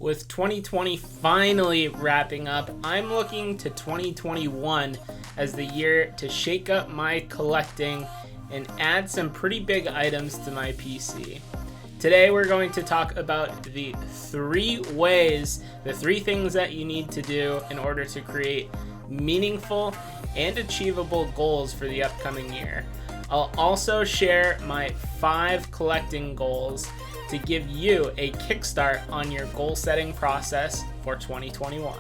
With 2020 finally wrapping up, I'm looking to 2021 as the year to shake up my collecting and add some pretty big items to my PC. Today we're going to talk about the three things that you need to do in order to create meaningful and achievable goals for the upcoming year. I'll also share my 5 collecting goals to give you a kickstart on your goal setting process for 2021.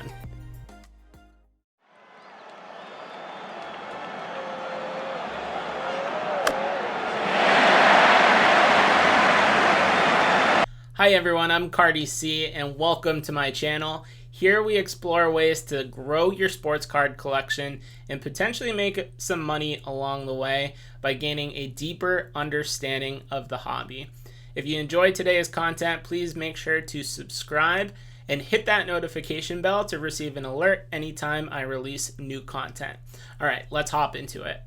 Hi everyone, I'm Cardi-C and welcome to my channel. Here we explore ways to grow your sports card collection and potentially make some money along the way by gaining a deeper understanding of the hobby. If you enjoyed today's content, please make sure to subscribe and hit that notification bell to receive an alert anytime I release new content. All right, let's hop into it.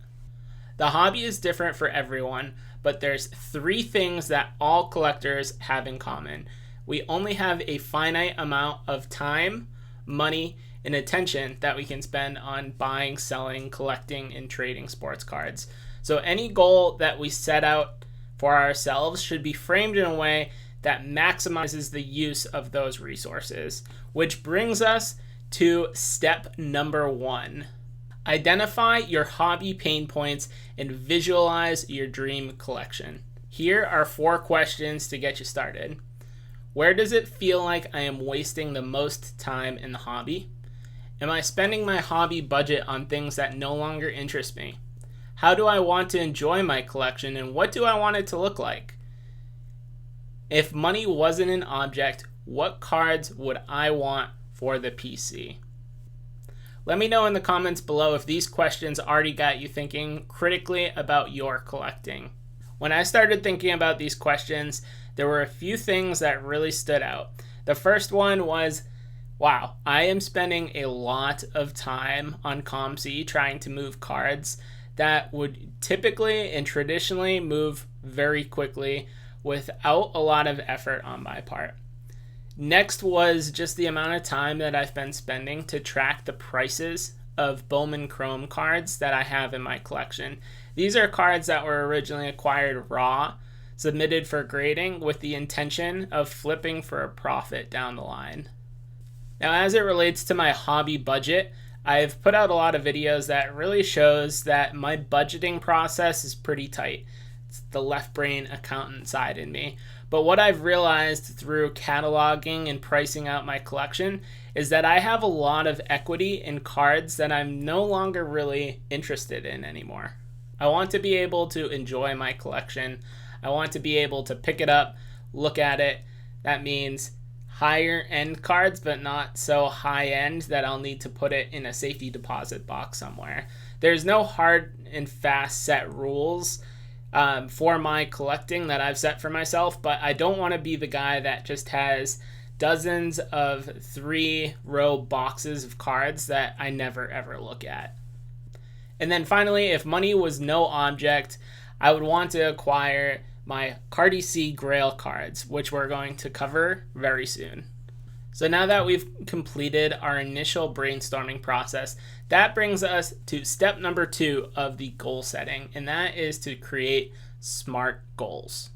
The hobby is different for everyone, but there's 3 things that all collectors have in common. We only have a finite amount of time, money, and attention that we can spend on buying, selling, collecting, and trading sports cards. So any goal that we set out for ourselves should be framed in a way that maximizes the use of those resources, which brings us to step number 1. Identify your hobby pain points and visualize your dream collection. Here are 4 questions to get you started. Where does it feel like I am wasting the most time in the hobby? Am I spending my hobby budget on things that no longer interest me? How do I want to enjoy my collection and what do I want it to look like? If money wasn't an object, what cards would I want for the PC? Let me know in the comments below if these questions already got you thinking critically about your collecting. When I started thinking about these questions, there were a few things that really stood out. The first one was, wow, I am spending a lot of time on COMC trying to move cards that would typically and traditionally move very quickly without a lot of effort on my part. Next was just the amount of time that I've been spending to track the prices of Bowman Chrome cards that I have in my collection. These are cards that were originally acquired raw, submitted for grading with the intention of flipping for a profit down the line. Now, as it relates to my hobby budget, I've put out a lot of videos that really shows that my budgeting process is pretty tight. It's the left brain accountant side in me. But what I've realized through cataloging and pricing out my collection is that I have a lot of equity in cards that I'm no longer really interested in anymore. I want to be able to enjoy my collection. I want to be able to pick it up, look at it. That means higher end cards, but not so high end that I'll need to put it in a safety deposit box somewhere. There's no hard and fast set rules for my collecting that I've set for myself, but I don't want to be the guy that just has dozens of 3-row boxes of cards that I never ever look at. And then finally, if money was no object, I would want to acquire my Cardi-C Grail cards, which we're going to cover very soon. So now that we've completed our initial brainstorming process, that brings us to step number 2 of the goal setting, and that is to create SMART goals.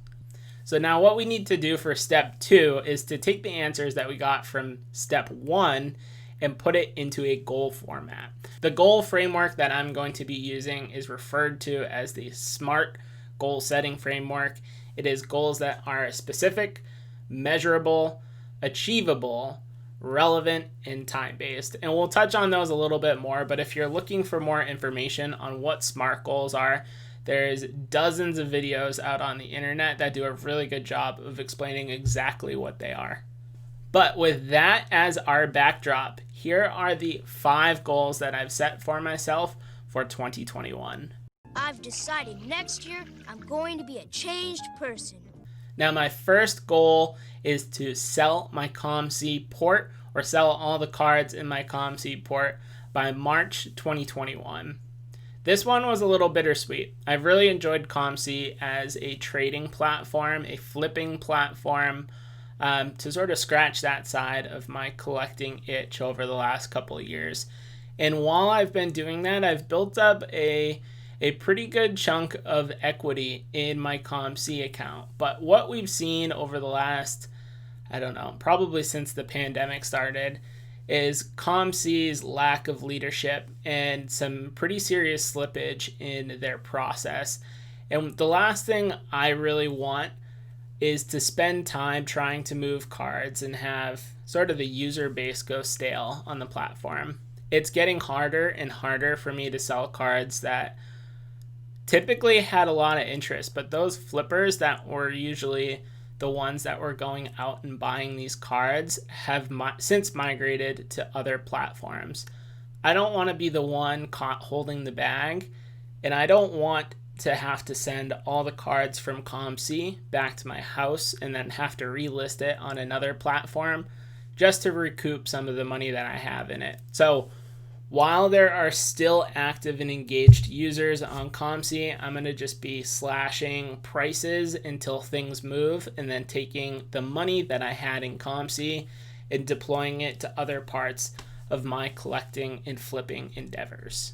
So now what we need to do for step 2 is to take the answers that we got from step 1 and put it into a goal format. The goal framework that I'm going to be using is referred to as the SMART goal setting framework. It is goals that are specific, measurable, achievable, relevant, and time-based. And we'll touch on those a little bit more, but if you're looking for more information on what SMART goals are, there's dozens of videos out on the internet that do a really good job of explaining exactly what they are. But with that as our backdrop, here are the 5 goals that I've set for myself for 2021. I've decided next year I'm going to be a changed person. Now, my first goal is to sell my COMC port, or sell all the cards in my COMC port by March 2021. This one was a little bittersweet. I've really enjoyed COMC as a trading platform, a flipping platform. to sort of scratch that side of my collecting itch over the last couple of years. And while I've been doing that, I've built up a pretty good chunk of equity in my COMC account. But what we've seen over the last, I don't know, probably since the pandemic started, is COMC's lack of leadership and some pretty serious slippage in their process. And the last thing I really want is to spend time trying to move cards and have sort of the user base go stale on the platform. It's getting harder and harder for me to sell cards that typically had a lot of interest, but those flippers that were usually the ones that were going out and buying these cards have since migrated to other platforms. I don't want to be the one caught holding the bag, and I don't want to have to send all the cards from COMC back to my house and then have to relist it on another platform just to recoup some of the money that I have in it. So while there are still active and engaged users on COMC, I'm going to just be slashing prices until things move and then taking the money that I had in COMC and deploying it to other parts of my collecting and flipping endeavors.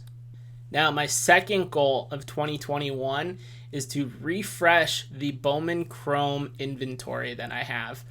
Now, my second goal of 2021 is to refresh the Bowman Chrome inventory that I have.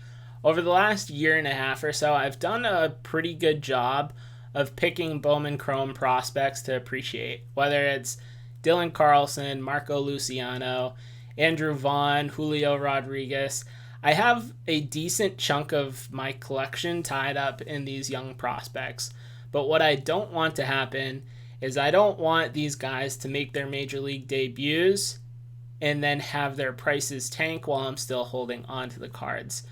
Over the last year and a half or so, I've done a pretty good job of picking Bowman Chrome prospects to appreciate, whether it's Dylan Carlson, Marco Luciano, Andrew Vaughn, Julio Rodriguez. I have a decent chunk of my collection tied up in these young prospects, but what I don't want to happen is I don't want these guys to make their major league debuts and then have their prices tank while I'm still holding on to the cards.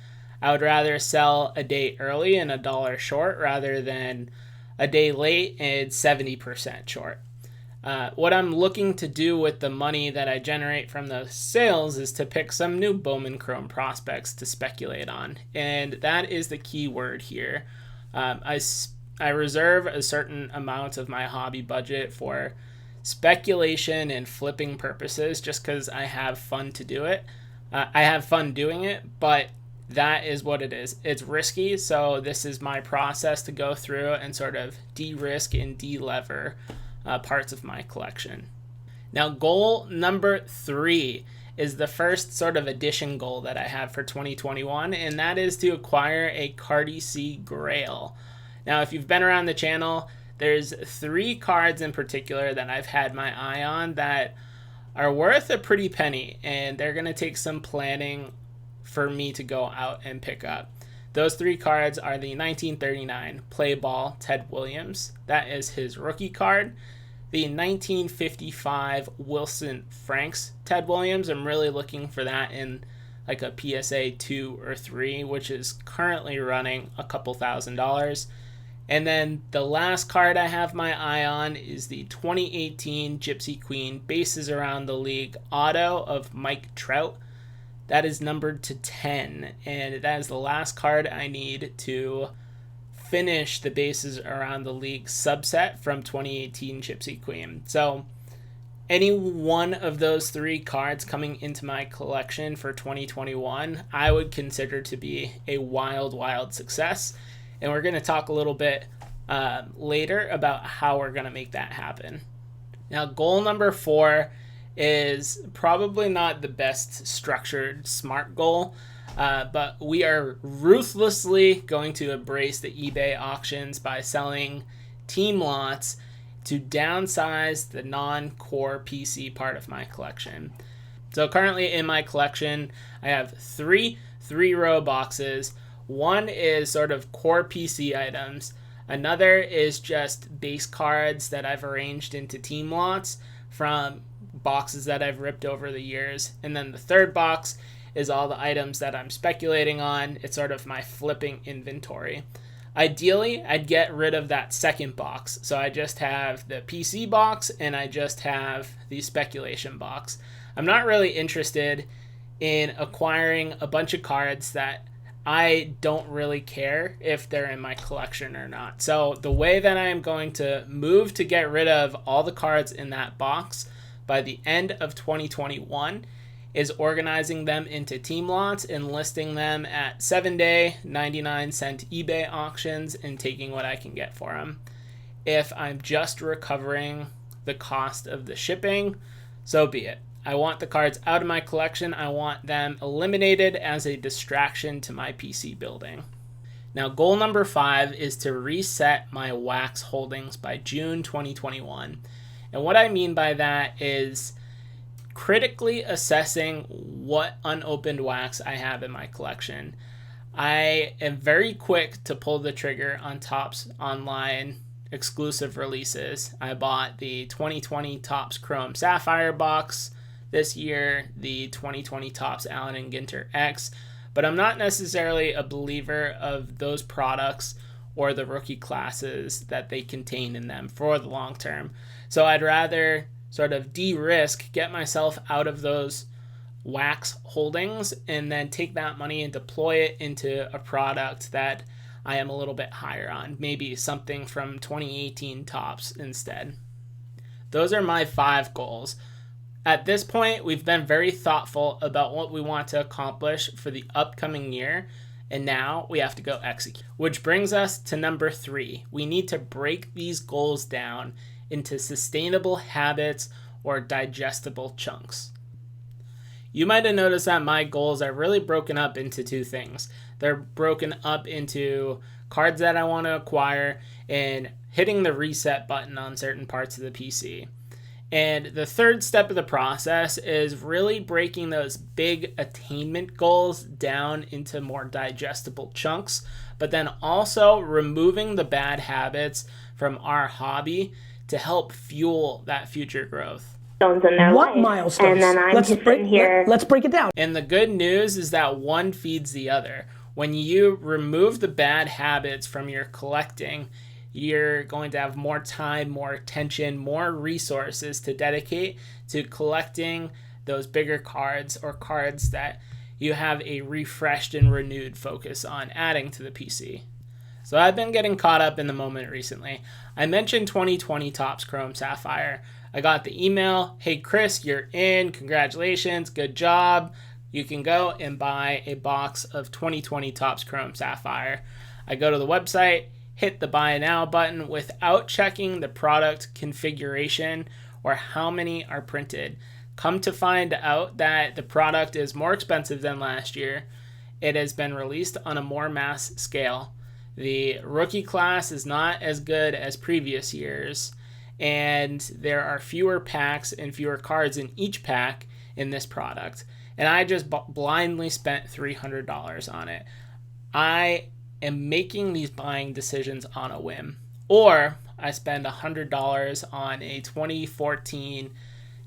I would rather sell a day early and $1 short rather than a day late and 70% short. What I'm looking to do with the money that I generate from those sales is to pick some new Bowman Chrome prospects to speculate on. And that is the key word here. I reserve a certain amount of my hobby budget for speculation and flipping purposes just because I have fun to do it. I have fun doing it, but that is what it is. It's risky, so this is my process to go through and sort of de-risk and de-lever parts of my collection. Now, goal number 3 is the first sort of addition goal that I have for 2021, and that is to acquire a Cardi-C Grail. Now, if you've been around the channel, there's 3 cards in particular that I've had my eye on that are worth a pretty penny, and they're going to take some planning for me to go out and pick up. Those 3 cards are the 1939 Play Ball Ted Williams. That is his rookie card. The 1955 Wilson Franks Ted Williams. I'm really looking for that in like a PSA 2 or 3, which is currently running a couple $1,000s. And then the last card I have my eye on is the 2018 Gypsy Queen Bases Around the League auto of Mike Trout. That is numbered to 10, and that is the last card I need to finish the Bases Around the League subset from 2018 Gypsy Queen. So any one of those 3 cards coming into my collection for 2021, I would consider to be a wild, wild success. And we're going to talk a little bit later about how we're going to make that happen. Now, goal number 4 is probably not the best structured SMART goal, but we are ruthlessly going to embrace the eBay auctions by selling team lots to downsize the non-core PC part of my collection. So currently in my collection, I have 3 3-row boxes. One is sort of core PC items. Another is just base cards that I've arranged into team lots from boxes that I've ripped over the years. And then the third box is all the items that I'm speculating on. It's sort of my flipping inventory. Ideally, I'd get rid of that second box. So I just have the PC box and I just have the speculation box. I'm not really interested in acquiring a bunch of cards that I don't really care if they're in my collection or not. So the way that I am going to move to get rid of all the cards in that box by the end of 2021 is organizing them into team lots and listing them at 7-day 99-cent eBay auctions and taking what I can get for them. If I'm just recovering the cost of the shipping, so be it. I want the cards out of my collection. I want them eliminated as a distraction to my PC building. Now, goal number 5 is to reset my wax holdings by June 2021. And what I mean by that is critically assessing what unopened wax I have in my collection. I am very quick to pull the trigger on Topps online exclusive releases. I bought the 2020 Topps Chrome Sapphire box this year, the 2020 Topps Allen and Ginter X, but I'm not necessarily a believer of those products or the rookie classes that they contain in them for the long term. So I'd rather sort of de-risk, get myself out of those wax holdings, and then take that money and deploy it into a product that I am a little bit higher on, maybe something from 2018 Topps instead. Those are my 5 goals. At this point, we've been very thoughtful about what we want to accomplish for the upcoming year, and now we have to go execute. Which brings us to number 3. We need to break these goals down into sustainable habits or digestible chunks. You might have noticed that my goals are really broken up into 2 things. They're broken up into cards that I want to acquire and hitting the reset button on certain parts of the PC. And the third step of the process is really breaking those big attainment goals down into more digestible chunks, but then also removing the bad habits from our hobby to help fuel that future growth. In their what life. milestones? And then I'm let's break it down. And the good news is that one feeds the other. When you remove the bad habits from your collecting, you're going to have more time, more attention, more resources to dedicate to collecting those bigger cards or cards that you have a refreshed and renewed focus on adding to the PC. So I've been getting caught up in the moment recently. I mentioned 2020 Topps Chrome Sapphire. I got the email, hey Chris, you're in, congratulations, good job. You can go and buy a box of 2020 Topps Chrome Sapphire. I go to the website, hit the buy now button without checking the product configuration or how many are printed. Come to find out that the product is more expensive than last year. It has been released on a more mass scale. The rookie class is not as good as previous years, and there are fewer packs and fewer cards in each pack in this product. And I just blindly spent $300 on it. I am making these buying decisions on a whim. Or I spend $100 on a 2014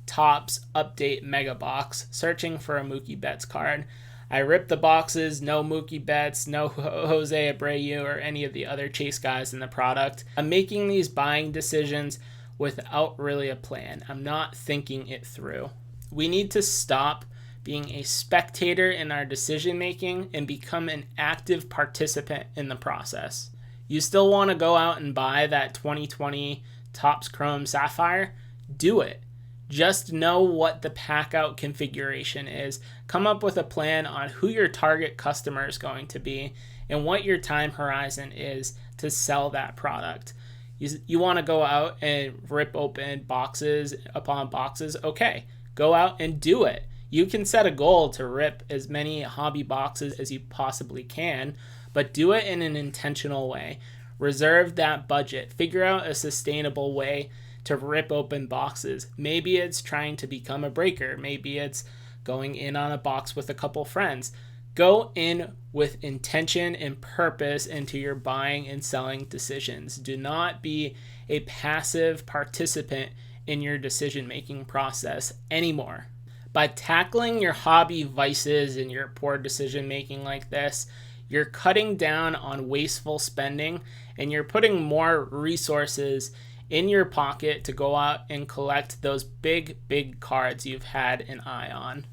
Topps Update Mega Box searching for a Mookie Betts card. I rip the boxes, no Mookie Betts, no Jose Abreu, or any of the other chase guys in the product. I'm making these buying decisions without really a plan. I'm not thinking it through. We need to stop being a spectator in our decision making and become an active participant in the process. You still want to go out and buy that 2020 Topps Chrome Sapphire? Do it. Just know what the pack out configuration is. Come up with a plan on who your target customer is going to be and what your time horizon is to sell that product. You want to go out and rip open boxes upon boxes? Okay, go out and do it. You can set a goal to rip as many hobby boxes as you possibly can, but do it in an intentional way. Reserve that budget. Figure out a sustainable way to rip open boxes. Maybe it's trying to become a breaker. Maybe it's going in on a box with a couple friends. Go in with intention and purpose into your buying and selling decisions. Do not be a passive participant in your decision-making process anymore. By tackling your hobby vices and your poor decision-making like this, you're cutting down on wasteful spending and you're putting more resources in your pocket to go out and collect those big cards you've had an eye on.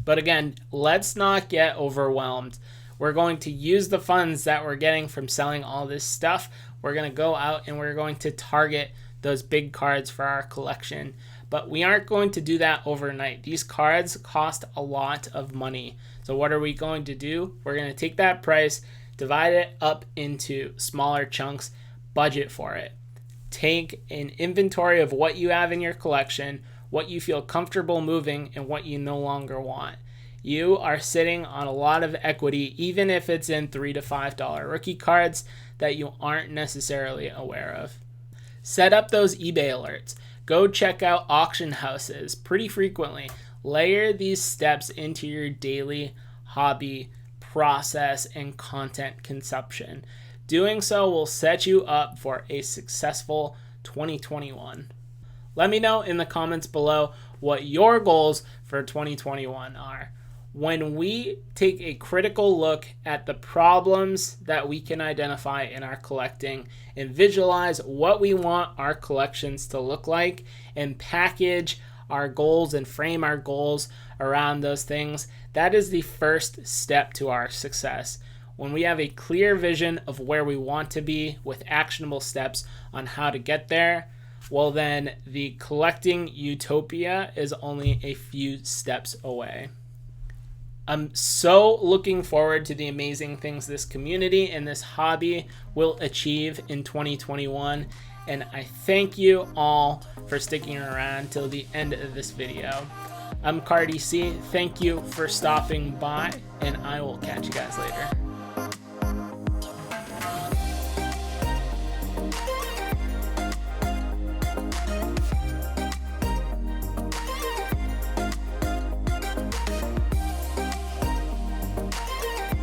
But again, let's not get overwhelmed. We're going to use the funds that we're getting from selling all this stuff. We're going to go out and we're going to target those big cards for our collection. but we aren't going to do that overnight. These cards cost a lot of money. So what are we going to do? We're going to take that price, divide it up into smaller chunks, budget for it. Take an inventory of what you have in your collection, what you feel comfortable moving, and what you no longer want. You are sitting on a lot of equity, even if it's in $3 to $5 rookie cards that you aren't necessarily aware of. Set up those eBay alerts. Go check out auction houses pretty frequently. Layer these steps into your daily hobby process and content consumption. Doing so will set you up for a successful 2021. Let me know in the comments below what your goals for 2021 are. When we take a critical look at the problems that we can identify in our collecting and visualize what we want our collections to look like and package our goals and frame our goals around those things, that is the first step to our success. When we have a clear vision of where we want to be with actionable steps on how to get there, well then the collecting utopia is only a few steps away. I'm so looking forward to the amazing things this community and this hobby will achieve in 2021. And I thank you all for sticking around till the end of this video. I'm Cardi-C. Thank you for stopping by, and I will catch you guys later.